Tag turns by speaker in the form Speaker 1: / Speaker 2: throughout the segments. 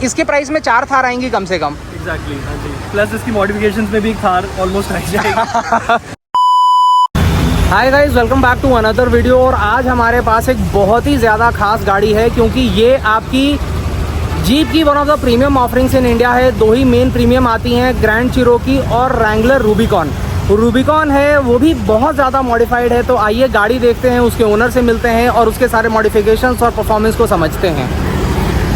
Speaker 1: इसके प्राइस में 4 थार आएंगी कम से कम।
Speaker 2: एग्जैक्टली, हाँ जी। प्लस इसकी मॉडिफिकेशंस में भी एक थार ऑलमोस्ट आ जाएगी।
Speaker 1: Hi guys, welcome back to another video. और आज हमारे पास एक बहुत ही ज़्यादा खास गाड़ी है, क्योंकि ये आपकी जीप की one of the premium offerings in India है। दो ही मेन प्रीमियम आती हैं, ग्रैंड चिरोकी और रैंगलर रूबिकॉन। रूबिकॉन है वो भी बहुत ज़्यादा मॉडिफाइड है। तो आइए गाड़ी देखते हैं, उसके ओनर से मिलते हैं और उसके सारे मॉडिफिकेशंस और परफॉर्मेंस को समझते हैं।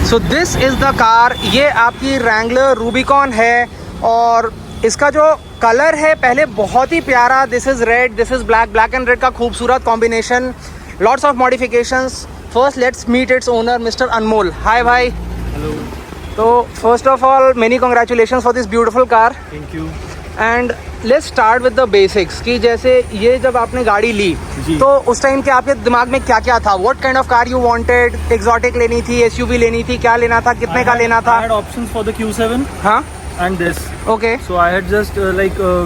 Speaker 1: So this is the car. ये आपकी रैंगलर रूबिकॉन है और इसका जो कलर है पहले बहुत ही प्यारा, this is red, this is black, black and red का खूबसूरत combination, lots of modifications. First let's meet its owner mister Anmol. Hi भाई।
Speaker 2: हेलो।
Speaker 1: तो first of all many congratulations for this beautiful car.
Speaker 2: Thank you.
Speaker 1: And let's start with the basics कि जैसे ये जब आपने गाड़ी ली तो उस टाइम के आपके दिमाग में क्या क्या था? What kind of car you wanted? Exotic लेनी थी, एसयूवी लेनी थी, क्या लेना था, कितने का लेना था?
Speaker 2: I had options for the Q7
Speaker 1: हाँ
Speaker 2: and this.
Speaker 1: Okay
Speaker 2: So I had just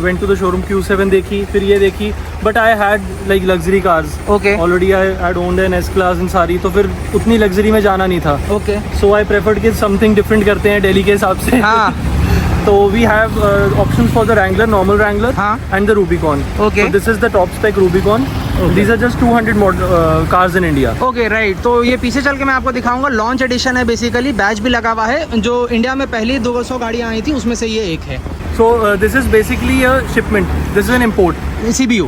Speaker 2: went to the showroom, Q7 देखी, फिर ये देखी, but I had like luxury cars.
Speaker 1: Okay
Speaker 2: Already I had owned an S class इन सारी, तो फिर उतनी luxury में जाना नहीं था।
Speaker 1: ओके
Speaker 2: So I preferred कि something different करते हैं दिल्ली के हिसाब से।
Speaker 1: हाँ
Speaker 2: So we have options for the Wrangler, normal Wrangler,
Speaker 1: हाँ.
Speaker 2: and the Rubicon.
Speaker 1: Okay.
Speaker 2: So this is the top spec Rubicon. Okay. These are just 200 cars in India.
Speaker 1: Okay right. तो ये पीछे चल के मैं आपको दिखाऊंगा। लॉन्च एडिशन है बेसिकली, बैच भी लगा हुआ है। जो इंडिया में पहली 200 गाड़ियाँ आई थी उसमें से ये एक है।
Speaker 2: So this is basically a shipment. This is an import.
Speaker 1: CBU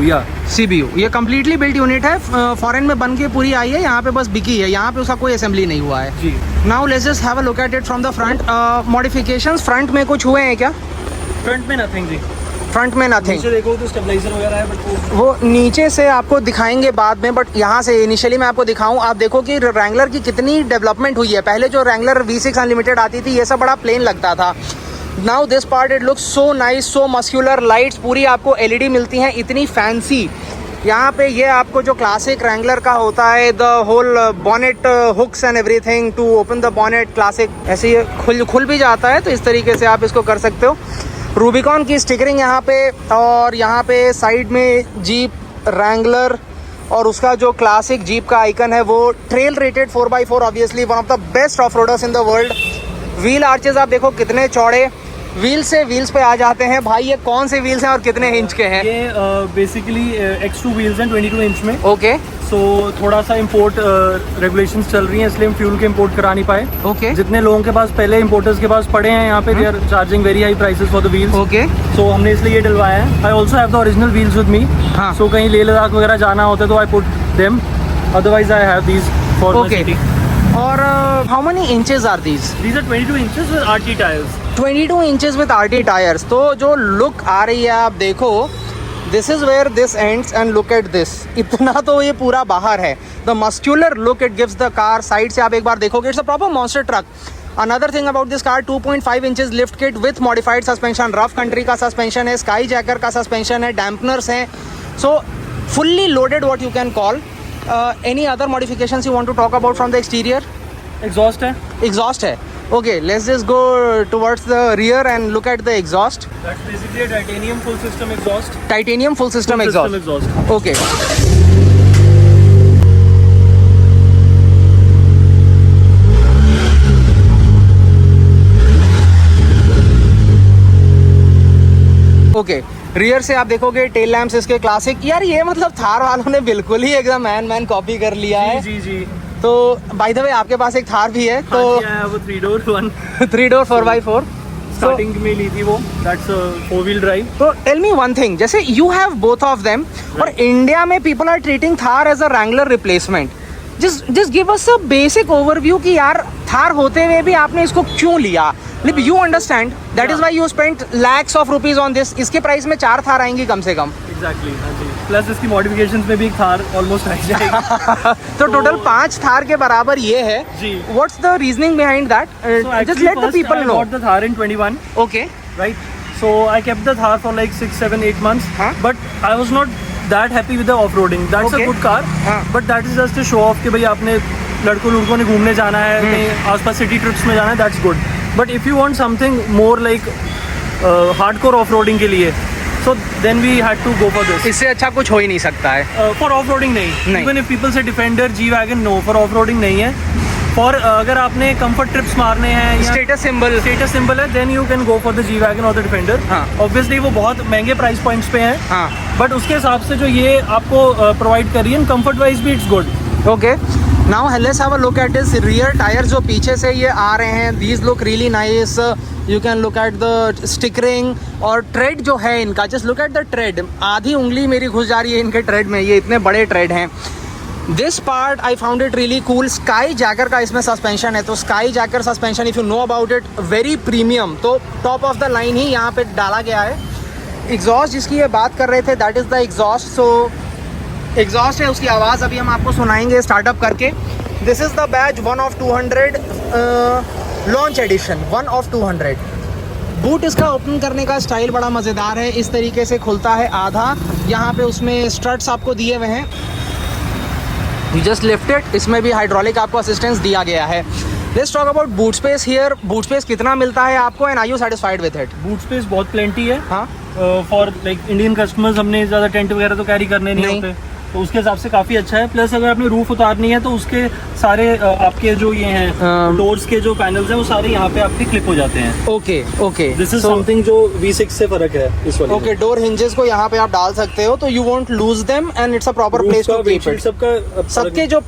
Speaker 2: yeah.
Speaker 1: CBU ये कम्प्लीटली बिल्ट यूनिट है, फॉरेन में बन के पूरी आई है, यहाँ पे बस बिकी है, यहाँ पे उसका कोई असेंबली नहीं हुआ है।
Speaker 2: जी।
Speaker 1: Now let's just have a look at it from the front. Modifications front में कुछ हुए हैं क्या?
Speaker 2: Front में nothing जी।
Speaker 1: फ्रंट में नथिंग।
Speaker 2: नीचे देखो तो स्टेबलाइजर वगैरह है, बट
Speaker 1: वो नीचे से आपको दिखाएंगे बाद में, बट यहाँ से इनिशियली मैं आपको दिखाऊं। आप देखो कि रैंगलर की कितनी डेवलपमेंट हुई है। पहले जो रैंगलर V6 अनलिमिटेड आती थी ये सब बड़ा प्लेन लगता था। Now this part it looks so nice, so muscular. Lights पूरी आपको LED मिलती हैं, इतनी फैंसी। यहाँ पे ये आपको जो क्लासिक रैंगलर का होता है, the whole bonnet hooks and everything to open the bonnet, classic ऐसे ये खुल भी जाता है, तो इस तरीके से आप इसको कर सकते हो। रूबिकॉन की स्टिकरिंग यहाँ पे, और यहाँ पे साइड में जीप रैंगलर और उसका जो क्लासिक जीप का आइकन है वो trail rated 4x4, obviously one of the best of roaders in the world. Wheel arches आप देखो कितने चौड़े। व्हील से व्हील्स पे आ जाते हैं भाई, ये कौन से व्हील्स हैं और कितने इंच के हैं?
Speaker 2: ये बेसिकली X2 व्हील्स हैं 22 इंच में।
Speaker 1: ओके
Speaker 2: सो थोड़ा सा इंपोर्ट रेगुलेशंस चल रही हैं, इसलिए हम फ्यूल के इंपोर्ट करा नहीं पाए।
Speaker 1: ओके
Speaker 2: जितने लोगों के पास पहले इंपोर्टर्स के पास पड़े हैं यहाँ पे, they are charging very high prices for the wheels.
Speaker 1: Okay
Speaker 2: so हमने इसलिए ये डलवाया है। I also have the original wheels with me.
Speaker 1: हाँ।
Speaker 2: सो कहीं लेह लद्दाख वगैरह जाना होता है तो I put them, otherwise I have these for my city.
Speaker 1: और how many inches are these?
Speaker 2: These are 22 inches with RT tyres.
Speaker 1: 22 inches with RT tyres. तो जो लुक आ रही है आप देखो, this is where this ends and look at this. इतना तो ये पूरा बाहर है। The muscular look it gives the car. Side से आप एक बार देखोगे, it's a proper monster truck. Another thing about this car, 2.5 inches lift kit with modified suspension, Rough Country का सस्पेंशन है, स्काई जैकर का सस्पेंशन है, डैम्पनर्स हैं। So fully loaded what you can call. Any other modifications you want to talk about from the exterior?
Speaker 2: Exhaust है।
Speaker 1: Exhaust है। Okay, let's just go towards the rear and look at the exhaust.
Speaker 2: That's basically a titanium full system exhaust.
Speaker 1: Titanium full system exhaust. Okay. Okay rear से आप देखोगे tail lamps इसके classic. यार ये मतलब थार वालों ने बिल्कुल ही एकदम मैन कॉपी कर लिया है।
Speaker 2: जी जी।
Speaker 1: तो बाय द वे आपके पास एक थार भी है, तो
Speaker 2: वो 3 डोर 1
Speaker 1: 3 डोर 4x4
Speaker 2: स्टार्टिंग में ली थी वो। That's 4 wheel drive.
Speaker 1: तो टेल मी वन थिंग, जैसे you have both of them और इंडिया में people are treating Thar as a Wrangler replacement. Just give us a basic overview कि यार थार होते हुए भी आपने इसको क्यों लिया? मतलब you understand that is why you spent lakhs of rupees on this. इसके प्राइस में 4 थार आएंगी कम से कम।
Speaker 2: एग्जैक्टली, हाँ जी। प्लस इसकी मॉडिफिकेशंस में भी एक थार ऑलमोस्ट आ जाएगी।
Speaker 1: तो टोटल 5 थार के बराबर ये है
Speaker 2: जी।
Speaker 1: What's the reasoning behind that? Just let the people know.
Speaker 2: I got the Thar in 21.
Speaker 1: Okay
Speaker 2: Right. So I kept the Thar for like 6, 7, 8 months.
Speaker 1: Huh?
Speaker 2: But I was not that happy with the off-roading. That's
Speaker 1: Okay.
Speaker 2: a good car.
Speaker 1: Huh.
Speaker 2: But that is just a show off कि भाई आपने लड़कों ने घूमने जाना है, कहीं आसपास सिटी ट्रिप्स में जाना है, that's good. But if you want something more like hardcore off-roading के लिए, so then we had to go for this.
Speaker 1: इससे अच्छा कुछ हो ही नहीं सकता है।
Speaker 2: For off-roading नहीं.
Speaker 1: नहीं।
Speaker 2: Even if people say Defender, G-Wagon, no. For off-roading नहीं है. फॉर अगर आपने कंफर्ट ट्रिप्स मारने हैं या
Speaker 1: स्टेटस सिंबल
Speaker 2: है, then you can go for the G wagon or the Defender.
Speaker 1: हाँ।
Speaker 2: ऑब्वियसली वो बहुत महंगे प्राइस पॉइंट्स पे हैं,
Speaker 1: हाँ,
Speaker 2: बट उसके हिसाब से जो ये आपको प्रोवाइड कर रही है, कंफर्ट वाइज भी it's good.
Speaker 1: Okay, now let's have a look at this rear tyre जो पीछे से ये आ रहे हैं। These look really nice, you can look at the stickering और ट्रेड जो है इनका, just look at the trade. आधी उंगली मेरी घुस जा रही है इनके ट्रेड में, ये इतने बड़े ट्रेड हैं। This part I found it really cool. Skyjacker का इसमें सस्पेंशन है, तो Skyjacker suspension if you know about it, very premium, तो टॉप ऑफ द लाइन ही यहाँ पे डाला गया है। एग्जॉस्ट जिसकी ये बात कर रहे थे, that is the exhaust. So exhaust है, उसकी आवाज़ अभी हम आपको सुनाएंगे स्टार्टअप करके। This is the batch 1 of 200 launch edition, 1 of 200। Boot इसका ओपन करने का स्टाइल बड़ा मज़ेदार है, इस तरीके से खुलता है आधा, यहाँ पे उसमें स्ट्रट्स आपको दिए हुए हैं, यू जस्ट लिफ्ट इट। इसमें भी हाइड्रोलिक आपको असिस्टेंस दिया गया है। Let's talk about boot space here. Boot space कितना मिलता है आपको and are you satisfied with it?
Speaker 2: Boot space बहुत प्लेंटी है।
Speaker 1: हाँ,
Speaker 2: फॉर लाइक इंडियन कस्टमर्स, हमने ज़्यादा टेंट वगैरह तो कैरी करने नहीं होते, तो उसके हिसाब से काफ़ी अच्छा है। प्लस अगर आपने रूफ उतारनी है तो उसके सारे आपके जो ये हैं डोर्स के जो पैनल्स हैं वो सारे यहाँ पे आपके क्लिप हो जाते हैं।
Speaker 1: Okay okay,
Speaker 2: this is something जो V6 से फर्क है इस वाले।
Speaker 1: ओके, डोर हिंजेस को यहाँ पे आप डाल सकते हो, तो you won't lose them and it's a proper place to keep it. सबके जो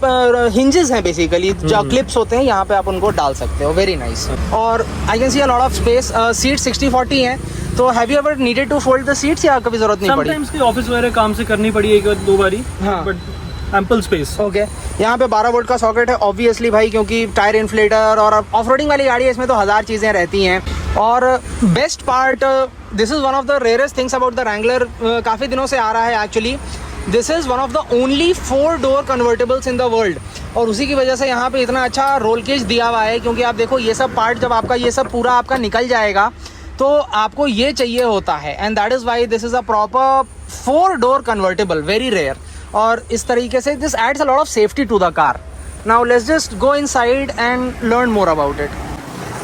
Speaker 1: हिंजेस हैं बेसिकली, जो क्लिप्स होते हैं, यहाँ पे आप उनको डाल सकते हो। Very nice. और I can see a lot of space. Seat 60-40 हैं, तो have you ever needed to fold the seats या कभी जरूरत नहीं पड़ी?
Speaker 2: समटाइम्स की ऑफिस वगैरह काम से करनी पड़ी एक दो बारी,
Speaker 1: हाँ।
Speaker 2: But ample space.
Speaker 1: ओके, यहाँ पे 12 वोल्ट का सॉकेट है ऑब्वियसली भाई, क्योंकि टायर इन्फ्लेटर और ऑफ रोडिंग वाली गाड़ी है, इसमें तो 1000 चीज़ें रहती हैं। और best part, this is one of the rarest things about the Wrangler, काफ़ी दिनों से आ रहा है actually. This is one of the only 4 door convertibles in the world, और उसी की वजह से यहाँ पे इतना अच्छा रोल केज दिया हुआ है। क्योंकि आप देखो, ये सब पार्ट जब आपका ये सब पूरा आपका निकल जाएगा तो आपको ये चाहिए होता है, and that is why this is a proper 4 door convertible, very rare. और इस तरीके से this adds a lot of safety to the car. Now let's just go inside and learn more about it.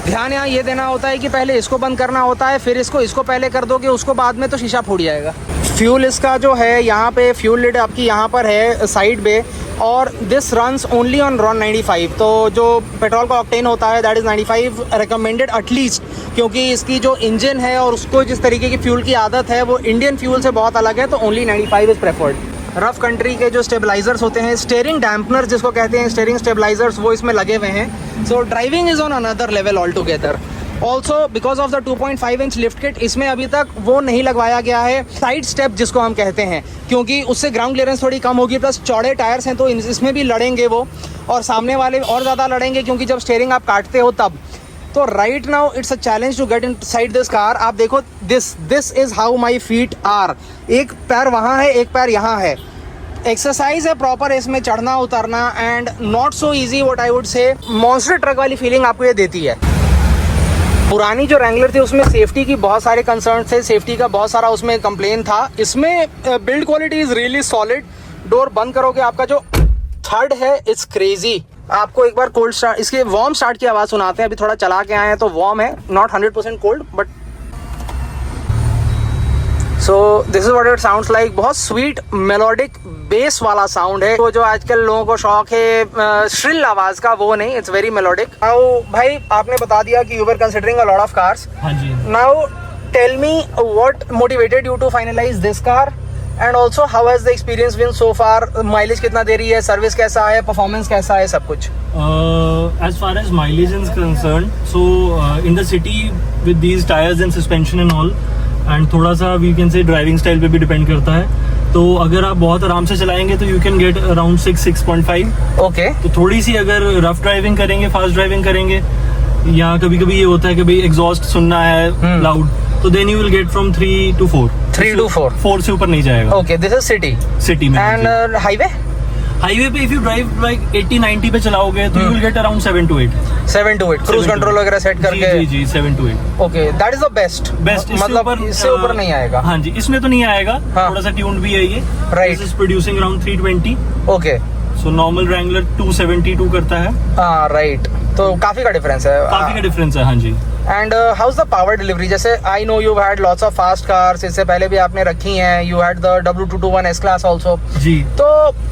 Speaker 1: ध्यान यहाँ ये देना होता है कि पहले इसको बंद करना होता है, फिर इसको पहले कर दोगे, उसको बाद में तो शीशा फूट जाएगा। फ्यूल इसका जो है यहाँ पे, फ्यूल लिड आपकी यहाँ पर है साइड पे, और this runs only on Ron 95। तो जो पेट्रोल का ऑक्टेन होता है दैट इज़ 95 रिकमेंडेड एटलीस्ट, क्योंकि इसकी जो इंजन है और उसको जिस तरीके की फ्यूल की आदत है वो इंडियन फ्यूल से बहुत अलग है, तो only 95 is preferred. Rough country के जो स्टेबलाइजर्स होते हैं, स्टीयरिंग डैम्पनर जिसको कहते हैं, स्टीयरिंग स्टेबलाइजर्स, वो इसमें लगे हुए हैं। So driving is on another level all together. Also because of the 2.5 inch lift kit, इसमें अभी तक वो नहीं लगवाया गया है साइड स्टेप जिसको हम कहते हैं, क्योंकि उससे ग्राउंड क्लियरेंस थोड़ी कम होगी, प्लस चौड़े टायर्स हैं तो इसमें भी लड़ेंगे वो, और सामने वाले और ज़्यादा लड़ेंगे क्योंकि जब स्टीयरिंग आप काटते हो तब। तो right now it's a challenge to get inside this car. आप देखो, this is how my feet are. एक पैर वहाँ है, एक पैर यहाँ है। एक्सरसाइज है प्रॉपर इसमें चढ़ना उतरना, and not so easy what I would say. Monster truck वाली फीलिंग आपको ये देती है। पुरानी जो रैंगलर थी उसमें सेफ्टी की बहुत सारे कंसर्न थे, सेफ्टी का बहुत सारा उसमें कंप्लेन था। इसमें build quality is really solid. Door बंद करोगे, आपका जो थर्ड है इट्स क्रेजी। आपको एक बार कोल्ड स्टार्ट, इसके वार्म स्टार्ट की आवाज़ सुनाते हैं। अभी थोड़ा चला के आए हैं तो वार्म है, not 100% cold, but so this is what it sounds like. बहुत स्वीट मेलोडिक बेस वाला साउंड है, तो जो आजकल लोगों को शौक है श्रिल आवाज का, वो नहीं, इट्स वेरी मेलोडिक। नाउ भाई आपने बता दिया कि you were considering a lot of cars.
Speaker 2: हाँ जी।
Speaker 1: Now tell me what motivated you to finalise this car, and also how has the experience been so far? Mileage कितना दे रही है, सर्विस कैसा है, परफॉर्मेंस कैसा है, सब कुछ?
Speaker 2: As far as mileage is concerned, so in the city with these tires and suspension and all, and थोड़ा सा we can say driving style पे भी डिपेंड करता है। तो अगर आप बहुत आराम से चलाएंगे तो you can get around 6.5।
Speaker 1: Okay.
Speaker 2: तो थोड़ी सी अगर रफ ड्राइविंग करेंगे, फास्ट ड्राइविंग करेंगे, या कभी कभी ये होता है कि भाई एग्जॉस्ट सुनना है लाउड, तो then you will get from 3 to 4।
Speaker 1: 3 to 4।
Speaker 2: 4 से ऊपर नहीं जाएगा।
Speaker 1: ओके, दिस इज सिटी
Speaker 2: में।
Speaker 1: एंड हाईवे
Speaker 2: पे इफ यू ड्राइव लाइक 80-90 पे चलाओगे तो you will get around 7 to 8।
Speaker 1: 7 to 8 cruise control वगैरह सेट करके।
Speaker 2: जी 7 to 8।
Speaker 1: Okay, that is the best. मतलब इससे ऊपर नहीं आएगा।
Speaker 2: हाँ जी, इसमें तो नहीं आएगा। हाँ। थोड़ा सा ट्यून्ड भी है ये।
Speaker 1: Right.
Speaker 2: This is producing around 320।
Speaker 1: Okay.
Speaker 2: So normal Wrangler 272 करता है।
Speaker 1: हाँ राइट। तो काफी का डिफरेंस है।
Speaker 2: काफी का डिफरेंस है, हाँ जी।
Speaker 1: And how is the power delivery? जैसे I know you had lots of fast cars, इससे पहले भी आपने रखी हैं, you had the W221 S class also.
Speaker 2: जी।
Speaker 1: तो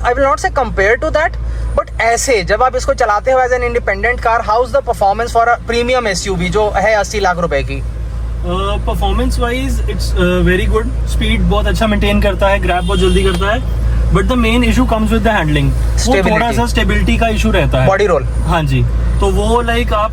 Speaker 1: I will not say compare to that, but ऐसे जब आप इसको चलाते हो as an independent car, how is the performance for a premium SUV जो है 80 लाख रुपए की?
Speaker 2: Performance wise it's very good, speed बहुत अच्छा मेंटेन करता है, ग्रैब बहुत जल्दी करता है, but the main issue comes with the handling. थोड़ा सा स्टेबिलिटी का इशू रहता है,
Speaker 1: बॉडी रोल।
Speaker 2: हाँ जी। तो वो लाइक आप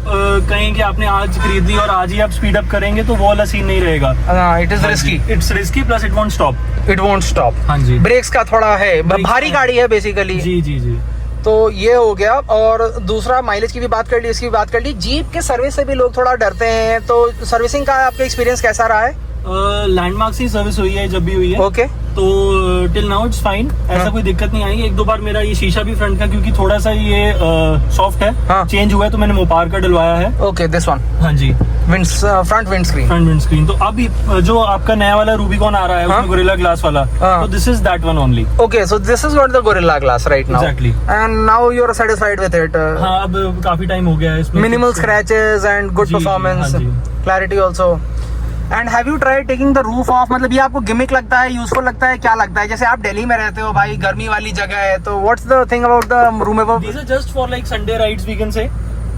Speaker 2: कहें कि आपने आज खरीद ली और आज ही आप स्पीड अप करेंगे तो वो वाला सीन नहीं रहेगा।
Speaker 1: It is risky,
Speaker 2: it's risky plus it won't stop.
Speaker 1: It won't stop.
Speaker 2: हाँ जी।
Speaker 1: ब्रेक्स का थोड़ा है, भारी गाड़ी है बेसिकली।
Speaker 2: जी जी जी।
Speaker 1: तो ये हो गया। और दूसरा, माइलेज की भी बात कर ली, इसकी भी बात कर ली। जीप के सर्विस से भी लोग थोड़ा डरते हैं, तो सर्विसिंग का आपका एक्सपीरियंस कैसा रहा है?
Speaker 2: लैंडमार्क से सर्विस हुई है जब भी हुई है।
Speaker 1: ओके।
Speaker 2: तो टिल नाउ इट्स फाइन, ऐसा कोई दिक्कत नहीं आई। एक दो बार मेरा ये शीशा भी फ्रंट का, क्योंकि थोड़ा सा ये सॉफ्ट है, चेंज हुआ है, तो मैंने मोपार का डलवाया है।
Speaker 1: Okay, this one.
Speaker 2: हाँ जी।
Speaker 1: Front windscreen.
Speaker 2: Front windscreen. तो अभी जो आपका नया वाला रूबिकॉन आ रहा है, उसमें गोरिल्ला ग्लास वाला, तो this is that one only.
Speaker 1: Okay, so this is what the Gorilla glass right now.
Speaker 2: Exactly.
Speaker 1: And now you are satisfied with it?
Speaker 2: हाँ, अब काफी टाइम हो गया है इसमें।
Speaker 1: मिनिमल स्क्रैचेस एंड गुड
Speaker 2: जी,
Speaker 1: परफॉर्मेंस,
Speaker 2: हाँ जी।
Speaker 1: Clarity also. And have you tried taking the roof off? मतलब ये आपको गिमिक लगता है, यूजफुल लगता है, क्या लगता है? जैसे आप दिल्ली में रहते हो भाई, गर्मी वाली जगह है, तो what's the thing about the removable?
Speaker 2: These are just for like Sunday rides, we can say.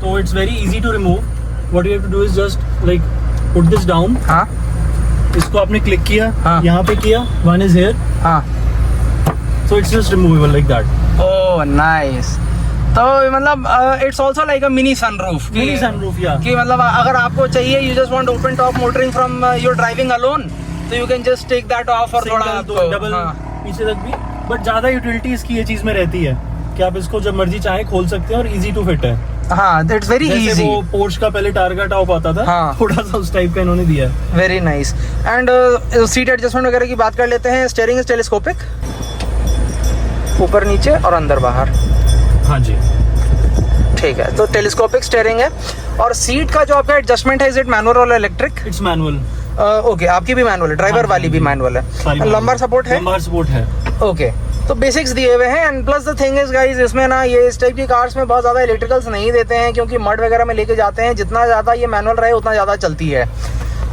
Speaker 2: So it's very easy to remove. What you have to do is just like put this down.
Speaker 1: हाँ
Speaker 2: इसको आपने click किया,
Speaker 1: हाँ।
Speaker 2: यहाँ पे किया, one is here.
Speaker 1: हाँ।
Speaker 2: So it's just removable like that.
Speaker 1: Oh nice. तो मतलब it's also like a mini sunroof.
Speaker 2: Mini sunroof, yeah.
Speaker 1: कि मतलब अगर आपको चाहिए, you just want open top motoring from your driving alone, तो you can just take that off और थोड़ा
Speaker 2: Single, double, पीछे तक भी। बट ज्यादा यूटिलिटी इसकी ये चीज में रहती है कि आप इसको जब मर्जी चाहे खोल सकते हैं, और इजी टू फिट है।
Speaker 1: हाँ, दैट्स वेरी
Speaker 2: जैसे
Speaker 1: इजी।
Speaker 2: वो पोर्श का पहले टारगा टॉप आता था,
Speaker 1: हाँ।
Speaker 2: थोड़ा सा उस टाइप का इन्होंने दिया है।
Speaker 1: Very nice. And seat adjustment वगैरह की बात कर लेते हैं। स्टीयरिंग इज टेलीस्कोपिक, ऊपर नीचे और अंदर बाहर।
Speaker 2: हाँ जी।
Speaker 1: ठीक है, तो टेलीस्कोपिक स्टीयरिंग है। और सीट का जो आपका एडजस्टमेंट है, इज इट मैनुअल और इलेक्ट्रिक?
Speaker 2: It's manual.
Speaker 1: ओके, आपकी भी मैनुअल है, ड्राइवर वाली भी मैनुअल है। लंबर सपोर्ट है?
Speaker 2: लंबर सपोर्ट है।
Speaker 1: ओके, तो बेसिक्स दिए हुए हैं। And plus the thing is guys, इसमें ना ये इस टाइप की कार्स में बहुत ज़्यादा इलेक्ट्रिकल्स नहीं देते हैं, क्योंकि मड वगैरह में लेके जाते हैं। जितना ज़्यादा ये मैनुअल रहे उतना ज़्यादा चलती है।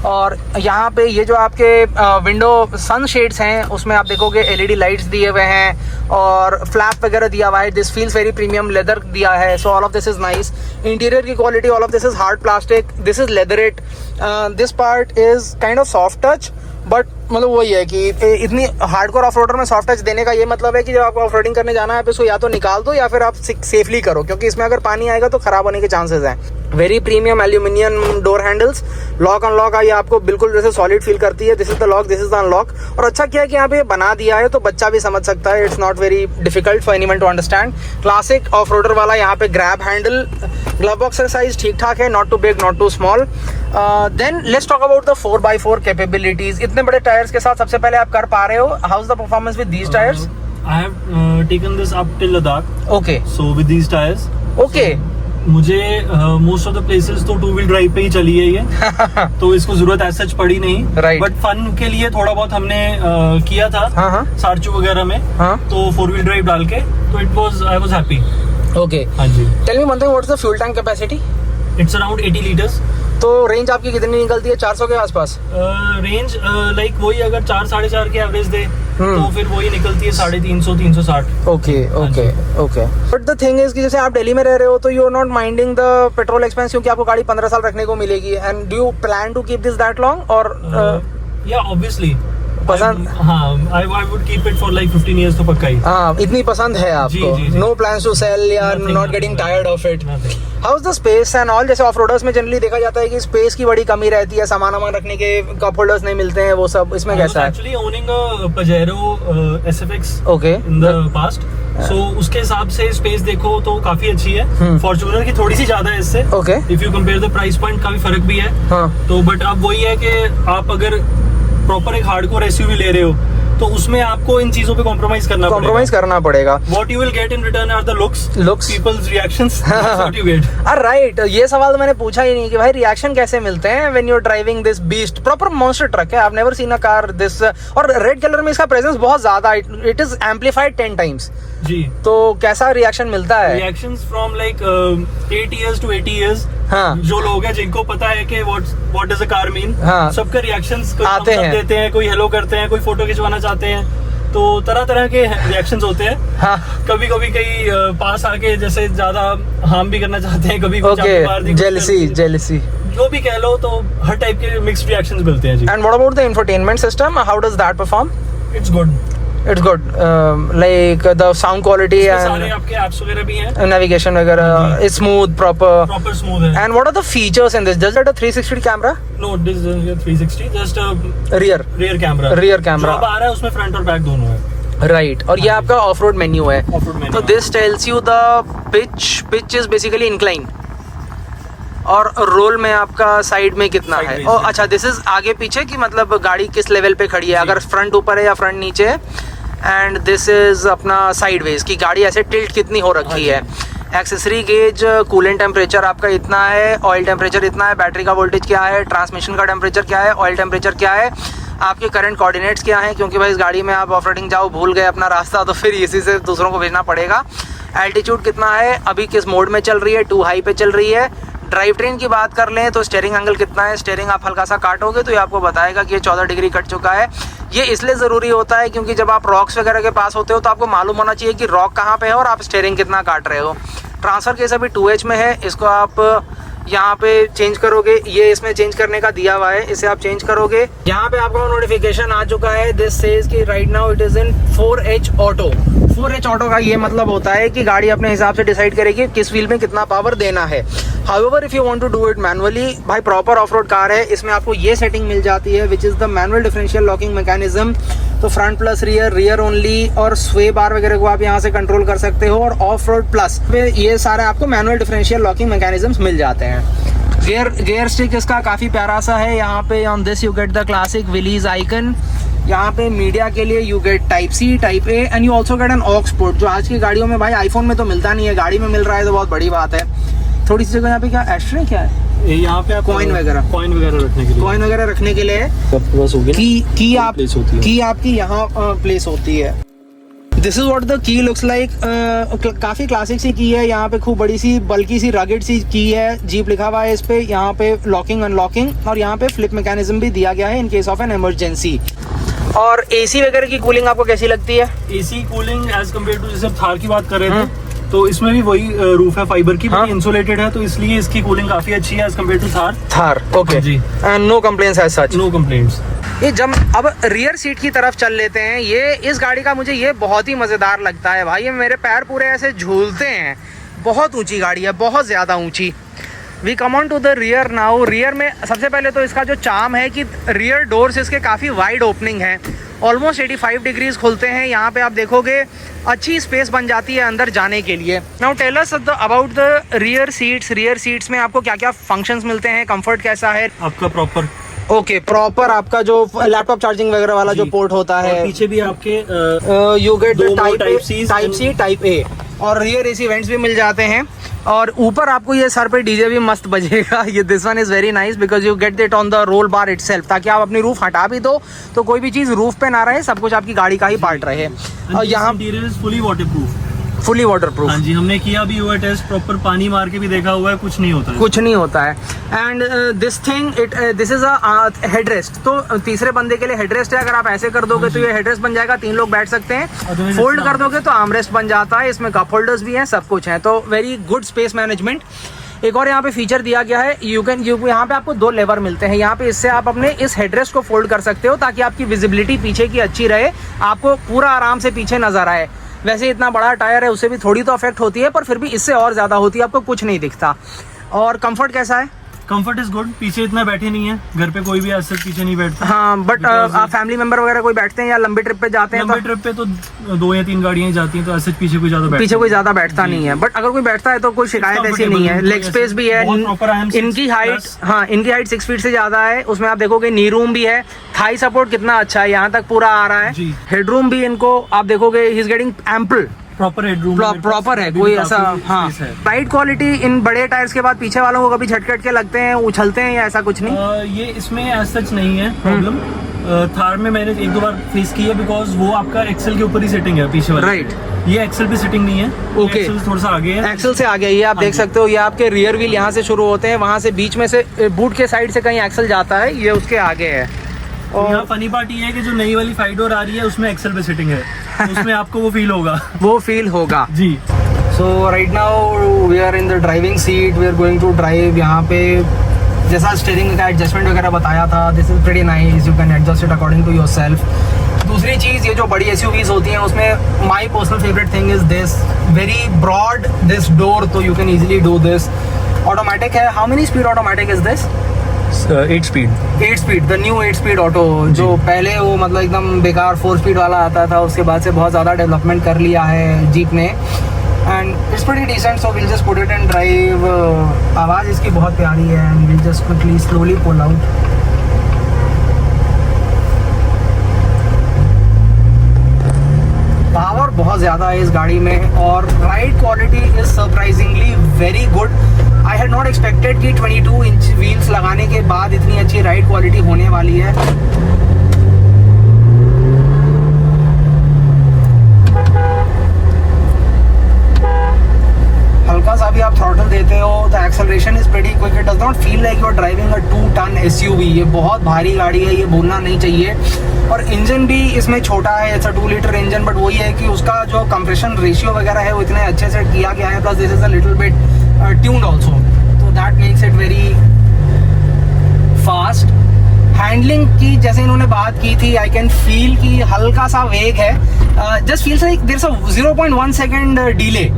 Speaker 1: और यहाँ पे ये जो आपके विंडो सन शेड्स हैं, उसमें आप देखोगे LED लाइट्स दिए हुए हैं और फ्लैप वगैरह दिया हुआ है। This feels very premium, leather दिया है। So all of this is nice. Interior की quality, all of this is hard plastic, this is leatherette, this part is kind of soft touch. But मतलब वही है कि इतनी हार्डकोर ऑफ रोडर में soft touch देने का ये मतलब है कि जब आपको ऑफ रोडिंग करने जाना है, आप इसको या तो निकाल दो या फिर आप सेफली करो, क्योंकि इसमें अगर पानी आएगा तो खराब होने के चांसेस हैं। Very premium aluminium door handles, lock unlock ये आपको बिल्कुल जैसे सॉलिड फील करती है। This is the lock, this is the unlock. और अच्छा किया कि यहाँ पे बना दिया है तो बच्चा भी समझ सकता है। It's not very difficult for anyone to understand. Classic off roader वाला यहाँ पे grab handle. Glove box size ठीक ठाक है, not too big not too small. Then let's talk about the 4x4 capabilities. इतने बड़े टायर्स के साथ सबसे पहले आप कर पा रहे हो। How is the performance with these tyres?
Speaker 2: I have taken this up till Ladakh.
Speaker 1: Okay
Speaker 2: So with these tires,
Speaker 1: okay.
Speaker 2: मुझे मोस्ट ऑफ द प्लेसेस तो 2 व्हील ड्राइव पे ही चली है ये, तो इसको जरूरत एज सच पड़ी नहीं।
Speaker 1: Right.
Speaker 2: बट फन के लिए थोड़ा बहुत हमने किया था,
Speaker 1: हाँ।
Speaker 2: सारचू वगैरह में,
Speaker 1: हाँ।
Speaker 2: तो 4 व्हील ड्राइव डाल के, तो आई वाज हैप्पी।
Speaker 1: ओके,
Speaker 2: हाँ जी।
Speaker 1: Tell me one thing, what's the fuel tank capacity?
Speaker 2: It's around 80 litres.
Speaker 1: तो रेंज आपकी कितनी निकलती है? 400 के आसपास?
Speaker 2: रेंज लाइक वही, अगर 4-4.5 के एवरेज दे तो फिर वही निकलती है 350-360।
Speaker 1: Okay okay okay. But the thing is कि जैसे आप दिल्ली में रह रहे हो तो you are not minding the petrol expense, क्योंकि आपको गाड़ी 15 साल रखने को मिलेगी। And do you plan to keep this that long? और
Speaker 2: या ऑब्वियसली
Speaker 1: पसंद,
Speaker 2: हाँ, I would keep it for like 15 years तो पक्का ही।
Speaker 1: हाँ, इतनी पसंद है आपको?
Speaker 2: जी, जी।
Speaker 1: नो प्लान्स टू सेल या not getting tired of it? How is the space and all? जैसे ऑफ रोडर्स में जनरली देखा जाता है कि स्पेस की बड़ी कमी रहती है, सामान रखने के कप होल्डर्स नहीं मिलते हैं, वो सब इसमें कैसा है?
Speaker 2: Actually owning a Pajero SFX
Speaker 1: okay
Speaker 2: in the past, so उसके हिसाब से स्पेस देखो तो काफी अच्छी है। फॉर्च्यूनर की थोड़ी सी ज्यादा है इससे।
Speaker 1: Okay,
Speaker 2: if you compare the price point, काफी फर्क भी है।
Speaker 1: हाँ।
Speaker 2: तो बट अब वही है कि आप अगर प्रॉपर एक हार्डकोर SUV ले रहे हो तो उसमें आपको इन चीजों पे कॉम्प्रोमाइज करना
Speaker 1: पड़ेगा।
Speaker 2: What you will get in return are the looks, people's reactions. That's what you get.
Speaker 1: Right, ये सवाल तो मैंने पूछा ही नहीं कि भाई रिएक्शन कैसे मिलते हैं when you are driving this beast, proper monster truck है, I have never seen a car this. और रेड कलर में इसका प्रेजेंस बहुत ज्यादा, इट इज एम्पलीफाइड 10 टाइम्स
Speaker 2: जी।
Speaker 1: तो कैसा रिएक्शन मिलता है?
Speaker 2: Reactions from like 8 years to 80 years.
Speaker 1: हाँ,
Speaker 2: जो लोग हैं जिनको पता है कि what does a car mean,
Speaker 1: हाँ,
Speaker 2: सबके रिएक्शंस
Speaker 1: आते हैं,
Speaker 2: देते हैं, कोई हेलो करते हैं, कोई फोटो खिंचवाना चाहते हैं, तो तरह तरह के रिएक्शंस होते हैं।
Speaker 1: हाँ,
Speaker 2: कभी कभी कई पास आके जैसे ज्यादा हार्म भी करना चाहते हैं, कभी
Speaker 1: ओके, जेलसी
Speaker 2: जो भी कह लो, तो हर टाइप के मिक्स्ड रिएक्शंस मिलते हैं जी।
Speaker 1: And what about the infotainment system, how does that perform?
Speaker 2: It's good,
Speaker 1: like the sound quality and
Speaker 2: सारे आपके एप्स वगैरह भी हैं,
Speaker 1: navigation वगैरह is smooth, proper
Speaker 2: smooth है।
Speaker 1: And what are the features in this? Does it have a 360 camera?
Speaker 2: No, this is 360, just
Speaker 1: rear
Speaker 2: camera। जो अब आ रहा है उसमें फ्रंट और बैक दोनों है।
Speaker 1: राइट, और ये आपका ऑफ रोड मेन्यू है। तो
Speaker 2: तो
Speaker 1: this tells you the pitch is basically incline, और रोल में आपका साइड में कितना है। और अच्छा, दिस इज आगे पीछे की मतलब गाड़ी किस लेवल पे खड़ी है, अगर फ्रंट ऊपर है या फ्रंट नीचे है। एंड दिस इज अपना साइडवेज की गाड़ी ऐसे टिल्ट कितनी हो रखी है। एक्सेसरी गेज, कूलेंट टेम्परेचर आपका इतना है, ऑयल टेम्परेचर इतना है, बैटरी का वोल्टेज क्या है, ट्रांसमिशन का टेम्परेचर क्या है, ऑयल टेम्परेचर क्या है, आपके करंट कोऑर्डिनेट्स क्या हैं, क्योंकि भाई इस गाड़ी में आप ऑफ रोडिंग जाओ, भूल गए अपना रास्ता, तो फिर इसी से दूसरों को भेजना पड़ेगा। एल्टीट्यूड कितना है, अभी किस मोड में चल रही है, 2 हाई पे चल रही है। ड्राइव ट्रेन की बात कर लें तो स्टीयरिंग एंगल कितना है, स्टीयरिंग आप हल्का सा काटोगे तो ये आपको बताएगा कि ये 14 डिग्री कट चुका है। ये इसलिए ज़रूरी होता है क्योंकि जब आप रॉक्स वगैरह के पास होते हो तो आपको मालूम होना चाहिए कि रॉक कहाँ पे है और आप स्टीयरिंग कितना काट रहे हो। ट्रांसफ़र केस अभी 2H में है, इसको आप यहाँ पे चेंज करोगे, ये इसमें चेंज करने का दिया हुआ है, इसे आप चेंज करोगे। यहाँ पे आपको नोटिफिकेशन आ चुका है, दिस सेज कि right now it is in 4H auto. 4H auto का ये मतलब होता है कि गाड़ी अपने हिसाब से डिसाइड करेगी किस व्हील में कितना पावर देना है। However if you want to do it manually, भाई प्रॉपर ऑफ रोड कार है, इसमें आपको ये सेटिंग मिल जाती है which is the manual differential locking mechanism. तो फ्रंट प्लस रियर ओनली, और स्वे बार वगैरह को आप यहाँ से कंट्रोल कर सकते हो, और ऑफ रोड प्लस ये सारे आपको मैनुअल डिफरेंशियल लॉकिंग मैकेनिज्म्स मिल जाते हैं। गियर स्टिक इसका काफ़ी प्यारा सा है, यहाँ पे on this you get the classic Willys icon. यहाँ पे मीडिया के लिए you get type C, type A, and you also get an aux port, जो आज की गाड़ियों में भाई आईफोन में तो मिलता नहीं है, गाड़ी में मिल रहा है तो बहुत बड़ी बात है। थोड़ी सी जगह यहाँ पे क्या एस्ट्रे क्या है,
Speaker 2: यहाँ पे
Speaker 1: कॉइन वगैरह रखने के लिए की आपकी यहाँ प्लेस होती है। This is what the key looks like. काफ़ी क्लासिक सी की है, यहाँ पे खूब बड़ी सी बल्कि सी रगेड सी की है, जीप लिखा हुआ है इस पे। यहाँ पे लॉकिंग अनलॉकिंग, और यहाँ पे फ्लिप मैकेनिज्म भी दिया गया है in case of an emergency. और एसी वगैरह की कूलिंग आपको कैसी लगती है?
Speaker 2: AC cooling as compare to जैसे थार की बात कर रहे थे, तो इसमें भी वही रूफ है फाइबर की, इंसुलेटेड है, तो इसलिए इसकी कूलिंग काफी अच्छी है as compare to Thar.
Speaker 1: Okay जी, and no complaints as such.
Speaker 2: No complaints.
Speaker 1: ये जब अब रियर सीट की तरफ चल लेते हैं, ये इस गाड़ी का मुझे ये बहुत ही मज़ेदार लगता है भाई, ये मेरे पैर पूरे ऐसे झूलते हैं। बहुत ऊंची गाड़ी है, बहुत ज़्यादा ऊंची। We come on to the rear now. Rear में सबसे पहले तो इसका जो चार्म है कि रियर डोर्स इसके काफ़ी वाइड ओपनिंग है, ऑलमोस्ट 85 डिग्रीज खुलते हैं। यहाँ पे आप देखोगे अच्छी स्पेस बन जाती है अंदर जाने के लिए। Now tell us about the rear seats. Rear seats में आपको क्या क्या फंक्शंस मिलते हैं, कंफर्ट कैसा है
Speaker 2: आपका? प्रॉपर
Speaker 1: प्रॉपर आपका जो लैपटॉप चार्जिंग वगैरह वाला जो पोर्ट होता है,
Speaker 2: पीछे भी आपके
Speaker 1: you get
Speaker 2: type
Speaker 1: C, type A, और रियर AC वेंट्स भी मिल जाते हैं। और ऊपर आपको ये सर पे डीजे भी मस्त बजेगा। ये this one is very nice because you get it on the roll bar itself, ताकि आप अपनी रूफ हटा भी दो तो कोई भी चीज़ रूफ पे ना रहे, सब कुछ आपकी गाड़ी का ही पार्ट रहे। और यहाँ फुली वाटरप्रूफ।
Speaker 2: हाँ जी, हमने किया भी हुआ टेस्ट, प्रॉपर पानी मार के भी देखा हुआ है, कुछ नहीं होता है। And this this is a headrest, तो तीसरे बंदे के लिए हेडरेस्ट है। अगर आप ऐसे कर दोगे तो ये हेडरेस्ट बन जाएगा, 3 लोग बैठ सकते हैं। फोल्ड कर दोगे तो आर्मरेस्ट बन जाता है। इसमें कप होल्डर्स भी हैं, सब कुछ है, तो वेरी गुड स्पेस मैनेजमेंट। एक और यहाँ पे फीचर दिया गया है, यहाँ पे आपको 2 लेवर मिलते हैं। यहाँ पे इससे आप अपने इस हेडरेस्ट को फोल्ड कर सकते हो ताकि आपकी विजिबिलिटी पीछे की अच्छी रहे, आपको पूरा आराम से पीछे नजर आए। वैसे इतना बड़ा टायर है, उससे भी थोड़ी तो अफेक्ट होती है, पर फिर भी इससे और ज़्यादा होती है, आपको कुछ नहीं दिखता। और कंफर्ट कैसा है? कंफर्ट इज गुड, पीछे इतना बैठे नहीं है, घर पे कोई भी ऐसे पीछे नहीं बैठता।
Speaker 1: हाँ, बट आप फैमिली मेंबर वगैरह कोई बैठते हैं या लंबी ट्रिप पे जाते हैं?
Speaker 2: लंबे ट्रिप पे तो 2 या 3 गाड़ियां ही जाती हैं, तो ऐसे पीछे कोई ज्यादा
Speaker 1: पीछे कोई ज्यादा बैठता नहीं है, बट अगर कोई बैठता है तो कोई शिकायत ऐसी नहीं है। लेग स्पेस भी है, इनकी हाइट, हाँ इनकी हाइट 6 फीट से ज्यादा है। उसमें आप देखोगे नी रूम भी है, थाई सपोर्ट कितना अच्छा है, यहाँ तक पूरा आ रहा है। हेडरूम भी इनको आप देखोगे, he is getting ample,
Speaker 2: proper headroom,
Speaker 1: proper है, कोई ऐसा। हाँ, राइड क्वालिटी इन बड़े टायर्स के बाद पीछे वालों को कभी झटके के लगते हैं, उछलते हैं या ऐसा कुछ नहीं?
Speaker 2: ये इसमें एज सच नहीं है प्रॉब्लम। थार में मैंने 1-2 बार फेस की है, बिकॉज वो आपका एक्सेल के ऊपर ही सेटिंग है पीछे वाला।
Speaker 1: राइट,
Speaker 2: ये एक्सेल पे सेटिंग नहीं है।
Speaker 1: ओके,
Speaker 2: एक्सेल थोड़ा सा आगे है,
Speaker 1: एक्सेल से आगे। ये आप देख सकते हो, ये आपके रियर व्हील यहाँ से शुरू होते हैं, वहाँ से बीच में से बूट के साइड से कहीं एक्सेल जाता है, ये उसके आगे है।
Speaker 2: और यहाँ फनी पार्ट ये है कि जो नई वाली 5 डोर आ रही है उसमें एक्सेल पे सेटिंग है, तो उसमें आपको वो फील होगा।
Speaker 1: वो फील होगा
Speaker 2: जी।
Speaker 1: So right now we are in the driving seat, we are going to drive. यहाँ पे जैसा स्टीयरिंग का एडजस्टमेंट वगैरह बताया था, this is pretty nice, you can adjust it according to yourself. दूसरी चीज़, ये जो बड़ी एसयूवीज होती हैं उसमें my personal favourite thing is this very broad this door, तो you can easily do this. Automatic है, how many speed automatic is this?
Speaker 2: 8 speed,
Speaker 1: the new 8 speed auto. जो पहले वो मतलब एकदम बेकार 4 स्पीड वाला आता था, उसके बाद से बहुत ज़्यादा डेवलपमेंट कर लिया है जीप ने, and it's pretty decent. So will just put it and drive. आवाज़ इसकी बहुत प्यारी है, and will just quickly slowly pull out. Power बहुत ज़्यादा है इस गाड़ी में, और ride quality is surprisingly very good. I had not expected कि 22 इंच व्हील्स लगाने के बाद इतनी अच्छी राइड क्वालिटी होने वाली है। हल्का सा भी आप थ्रॉटल देते हो तो acceleration is pretty quick, it does not feel like you are driving a 2 ton SUV. ये बहुत भारी गाड़ी है, ये भूलना नहीं चाहिए। और इंजन भी इसमें छोटा है, it's a 2 litre engine, but वही है कि उसका जो कंप्रेशन रेशियो वगैरह है वो इतने अच्छे से किया गया है, plus this is a little bit tuned also, so that makes it very fast. Handling की जैसे इन्होंने बात की थी, आई कैन फील कि हल्का सा वेग है, just feels like there is a 0.1 second delay.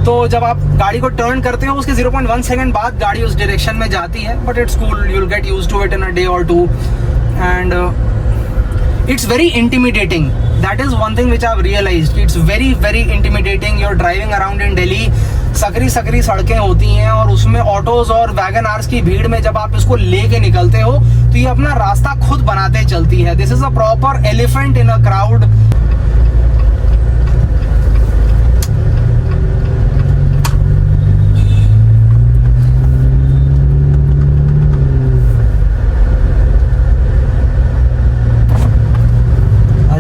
Speaker 1: तो जब आप गाड़ी को टर्न करते हो उसके 0.1 सेकेंड बाद गाड़ी उस डायरेक्शन में जाती है, but it's cool, you will get used to it in a day और 2, and it's very intimidating. That is one thing which I've realized. It's very intimidating. You're driving around in Delhi, सकरी सड़कें होती हैं, और उसमें autos और wagon hours की भीड़ में जब आप इसको लेके निकलते हो तो ये अपना रास्ता खुद बनाते चलती है। This is a proper elephant in a crowd.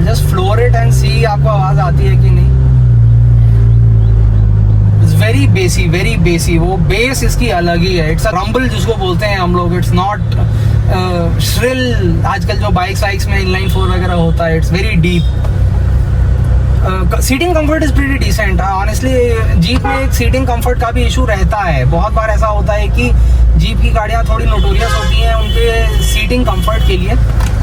Speaker 1: Just floor it and see आपको आवाज आती है कि नहीं। इट्स वेरी बेसी, वो बेस इसकी अलग ही है। इट्स अ रंबल जिसको बोलते हैं हम लोग, इट्स नॉट श्रिल। आजकल जो बाइक्स में इनलाइन 4 वगैरह होता है, it's very deep. Seating comfort is pretty decent. Honestly Jeep में एक सीटिंग कंफर्ट का भी इशू रहता है। बहुत बार ऐसा होता है कि जीप की गाड़ियाँ थोड़ी नोटोरियस होती हैं उनके सीटिंग कंफर्ट के लिए।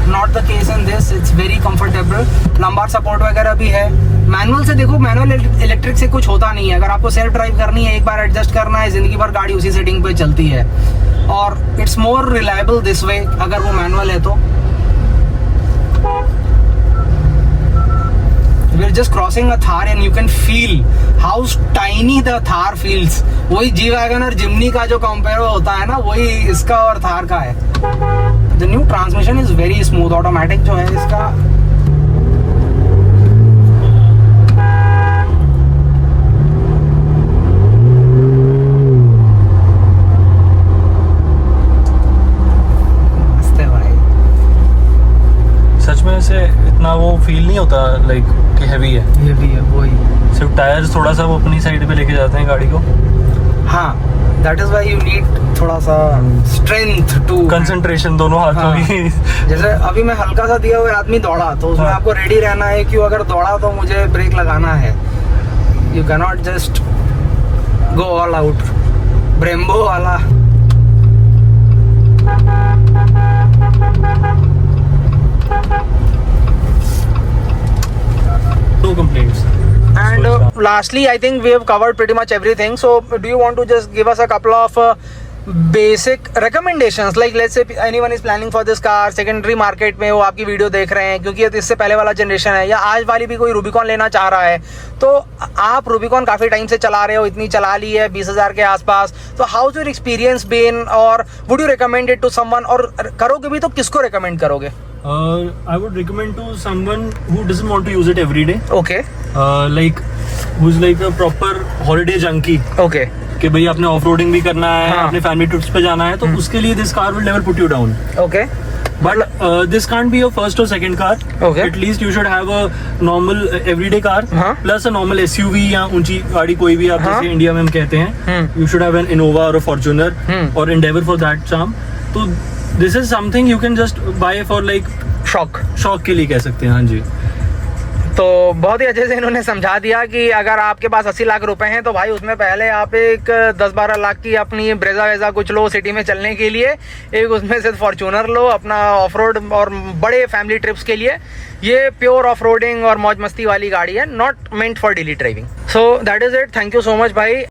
Speaker 1: Not the case in this, it's very comfortable. Lumbar support वगैरह भी है। मैनुअल से देखो, मैनुअल इलेक्ट्रिक से कुछ होता नहीं है। अगर आपको सेल्फ ड्राइव करनी है, एक बार एडजस्ट करना है, जिंदगी भर गाड़ी उसी सेटिंग पे चलती है, और it's more reliable this way अगर वो मैनुअल है तो। We are just crossing a Thar and you can feel how tiny the Thar feels. वही G-Wagon और Jimny का जो कंपेयर होता है ना, वही इसका और Thar का है। The new transmission is very smooth. Automatic जो है इसका मस्त है भाई।
Speaker 2: सच में से इतना वो फील नहीं होता लाइक कि हैवी है।
Speaker 1: वही
Speaker 2: सिर्फ टायर्स थोड़ा सा वो अपनी साइड पे लेके जाते हैं गाड़ी को।
Speaker 1: हाँ, that is why you need थोड़ा सा स्ट्रेंथ टू
Speaker 2: कंसंट्रेशन दोनों हाथों की।
Speaker 1: जैसे अभी मैं हल्का सा दिया हुआ आदमी दौड़ा तो उसमें आपको रेडी रहना है कि अगर दौड़ा तो मुझे ब्रेक लगाना है। You can not just go all out Brembo वाला।
Speaker 2: No complaints.
Speaker 1: And lastly, I think we have covered pretty much everything. So, do you want to just give us a couple of basic recommendations like let's say anyone is planning for this car, secondary market में वो आपकी video देख रहे हैं क्योंकि ये इससे पहले वाला जनरेशन है, या आज वाली भी कोई रूबिकॉन लेना चाह रहा है, तो आप रूबिकॉन काफ़ी टाइम से चला रहे हो, इतनी चला ली है 20,000 के आसपास, तो हाउ योर एक्सपीरियंस बीन और would you recommend it to someone, और करोगे भी तो किसको रिकमेंड करोगे?
Speaker 2: I would recommend to someone who doesn't want to use it every day.
Speaker 1: Okay
Speaker 2: Like who's like a proper holiday junkie.
Speaker 1: Okay
Speaker 2: कि भाई आपने ऑफ रोडिंग भी करना है,
Speaker 1: हाँ.
Speaker 2: अपने फैमिली ट्रिप्स पे जाना है, तो उसके लिए this car will never put you down.
Speaker 1: Okay
Speaker 2: But this can't be your first or second car.
Speaker 1: Okay.
Speaker 2: At least you should have a normal everyday car
Speaker 1: हाँ.
Speaker 2: plus a normal SUV या ऊंची गाड़ी कोई भी आप
Speaker 1: हाँ.
Speaker 2: जैसे India में हम कहते हैं. You should have an Innova or a Fortuner or Endeavour for that charm. तो this is something you can just buy for like शौक के लिए कह सकते हैं. हाँ जी.
Speaker 1: तो बहुत ही अच्छे से इन्होंने समझा दिया कि अगर आपके पास 80 लाख रुपए हैं तो भाई उसमें पहले आप एक 10-12 लाख की अपनी ब्रेजा वेजा कुछ लो सिटी में चलने के लिए, एक उसमें से फॉर्च्यूनर लो अपना ऑफ रोड और बड़े फैमिली ट्रिप्स के लिए. ये प्योर ऑफ रोडिंग और मौज मस्ती वाली गाड़ी है, not meant for daily driving. So that is it. Thank you so much भाई.